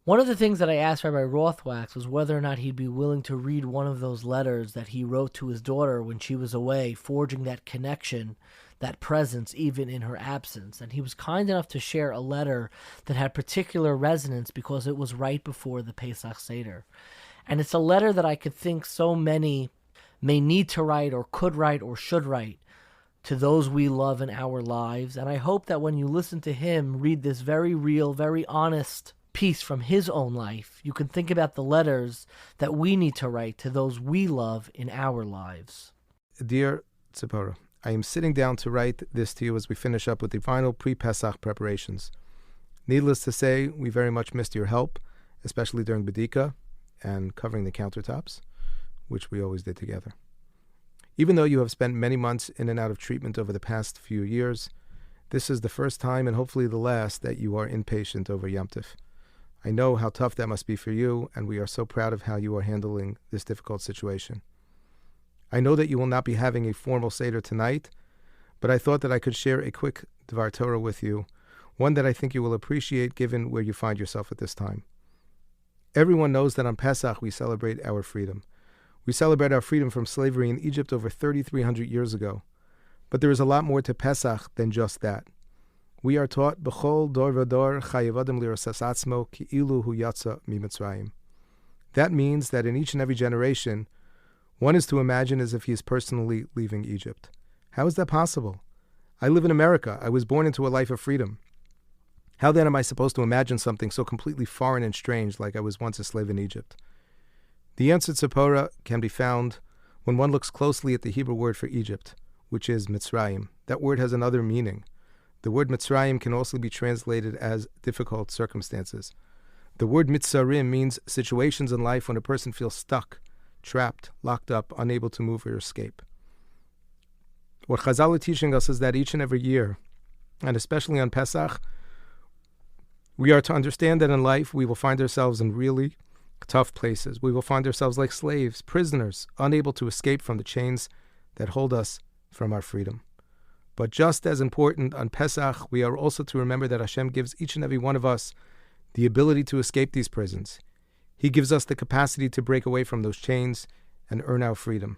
One of the things that I asked Rabbi Rothwachs was whether or not he'd be willing to read one of those letters that he wrote to his daughter when she was away, forging that connection, that presence, even in her absence. And he was kind enough to share a letter that had particular resonance because it was right before the Pesach Seder. And it's a letter that I could think so many may need to write or could write or should write to those we love in our lives. And I hope that when you listen to him read this very real, very honest piece from his own life, you can think about the letters that we need to write to those we love in our lives. Dear Tzipora, I am sitting down to write this to you as we finish up with the final pre-Pesach preparations. Needless to say, we very much missed your help, especially during B'dika and covering the countertops, which we always did together. Even though you have spent many months in and out of treatment over the past few years, this is the first time and hopefully the last that you are inpatient over Yom Tov. I know how tough that must be for you, and we are so proud of how you are handling this difficult situation. I know that you will not be having a formal Seder tonight, but I thought that I could share a quick Dvar Torah with you, one that I think you will appreciate given where you find yourself at this time. Everyone knows that on Pesach we celebrate our freedom. We celebrate our freedom from slavery in Egypt over 3,300 years ago. But there is a lot more to Pesach than just that. We are taught B'chol dor v'dor chayev adam lirasas atzmo ki'ilu hu yatsa miMitzrayim. That means that in each and every generation, one is to imagine as if he is personally leaving Egypt. How is that possible? I live in America. I was born into a life of freedom. How then am I supposed to imagine something so completely foreign and strange like I was once a slave in Egypt? The answer, Tzipora, can be found when one looks closely at the Hebrew word for Egypt, which is Mitzrayim. That word has another meaning. The word Mitzrayim can also be translated as difficult circumstances. The word Mitzarim means situations in life when a person feels stuck, trapped, locked up, unable to move or escape. What Chazal are teaching us is that each and every year, and especially on Pesach, we are to understand that in life we will find ourselves in really tough places. We will find ourselves like slaves, prisoners, unable to escape from the chains that hold us from our freedom. But just as important, on Pesach, we are also to remember that Hashem gives each and every one of us the ability to escape these prisons. He gives us the capacity to break away from those chains and earn our freedom.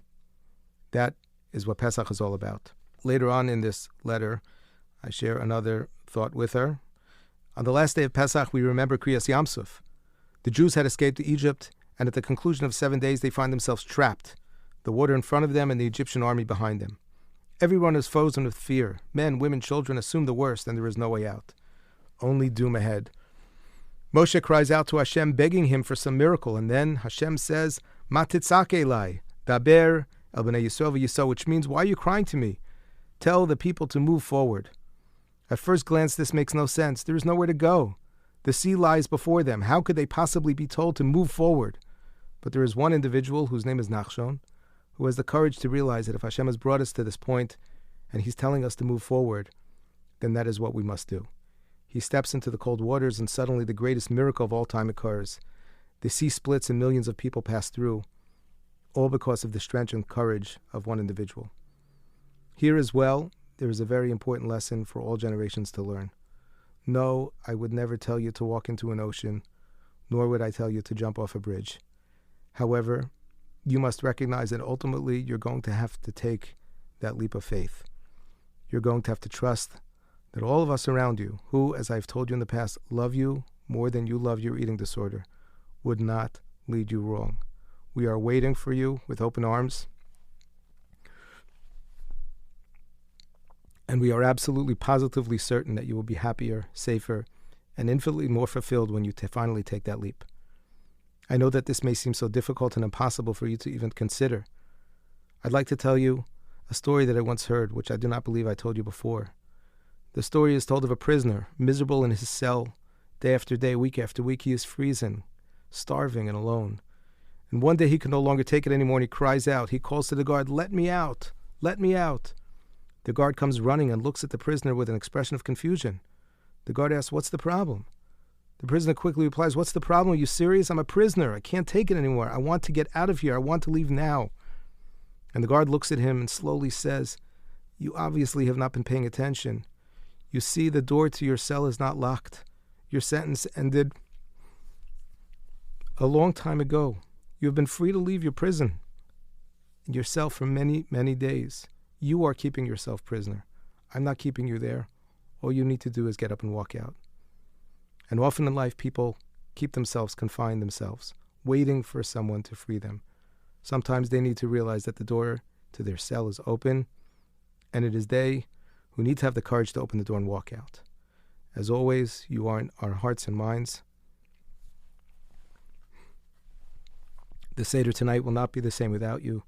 That is what Pesach is all about. Later on in this letter, I share another thought with her. On the last day of Pesach, we remember Kriyas Yamsuf. The Jews had escaped to Egypt, and at the conclusion of 7 days, they find themselves trapped, the water in front of them and the Egyptian army behind them. Everyone is frozen with fear. Men, women, children assume the worst, and there is no way out. Only doom ahead. Moshe cries out to Hashem, begging him for some miracle, and then Hashem says, Ma titzak elai, daber el b'nei Yisrael v'yisrael, which means, why are you crying to me? Tell the people to move forward. At first glance, this makes no sense. There is nowhere to go. The sea lies before them. How could they possibly be told to move forward? But there is one individual, whose name is Nachshon, who has the courage to realize that if Hashem has brought us to this point, and He's telling us to move forward, then that is what we must do. He steps into the cold waters, and suddenly the greatest miracle of all time occurs. The sea splits and millions of people pass through, all because of the strength and courage of one individual. Here as well, there is a very important lesson for all generations to learn. No, I would never tell you to walk into an ocean, nor would I tell you to jump off a bridge. However, you must recognize that ultimately you're going to have to take that leap of faith. You're going to have to trust that all of us around you, who, as I've told you in the past, love you more than you love your eating disorder, would not lead you wrong. We are waiting for you with open arms, and we are absolutely positively certain that you will be happier, safer, and infinitely more fulfilled when you finally take that leap. I know that this may seem so difficult and impossible for you to even consider. I'd like to tell you a story that I once heard, which I do not believe I told you before. The story is told of a prisoner, miserable in his cell. Day after day, week after week, he is freezing, starving, and alone. And one day he can no longer take it anymore, and he cries out. He calls to the guard, "Let me out! Let me out!" The guard comes running and looks at the prisoner with an expression of confusion. The guard asks, "What's the problem?" The prisoner quickly replies, "What's the problem? Are you serious? I'm a prisoner. I can't take it anymore. I want to get out of here. I want to leave now." And the guard looks at him and slowly says, "You obviously have not been paying attention. You see, the door to your cell is not locked. Your sentence ended a long time ago. You have been free to leave your prison and yourself for many, many days. You are keeping yourself prisoner. I'm not keeping you there. All you need to do is get up and walk out. And often in life, people keep themselves, confine themselves, waiting for someone to free them. Sometimes they need to realize that the door to their cell is open, and it is they who need to have the courage to open the door and walk out. As always, you are in our hearts and minds. The Seder tonight will not be the same without you,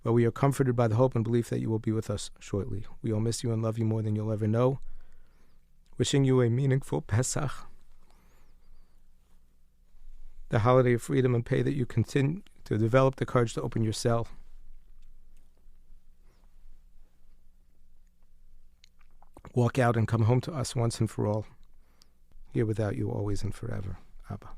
but we are comforted by the hope and belief that you will be with us shortly. We all miss you and love you more than you'll ever know. Wishing you a meaningful Pesach, the holiday of freedom, and pray that you continue to develop the courage to open your cell. Walk out and come home to us once and for all. Here without you, always and forever. Abba.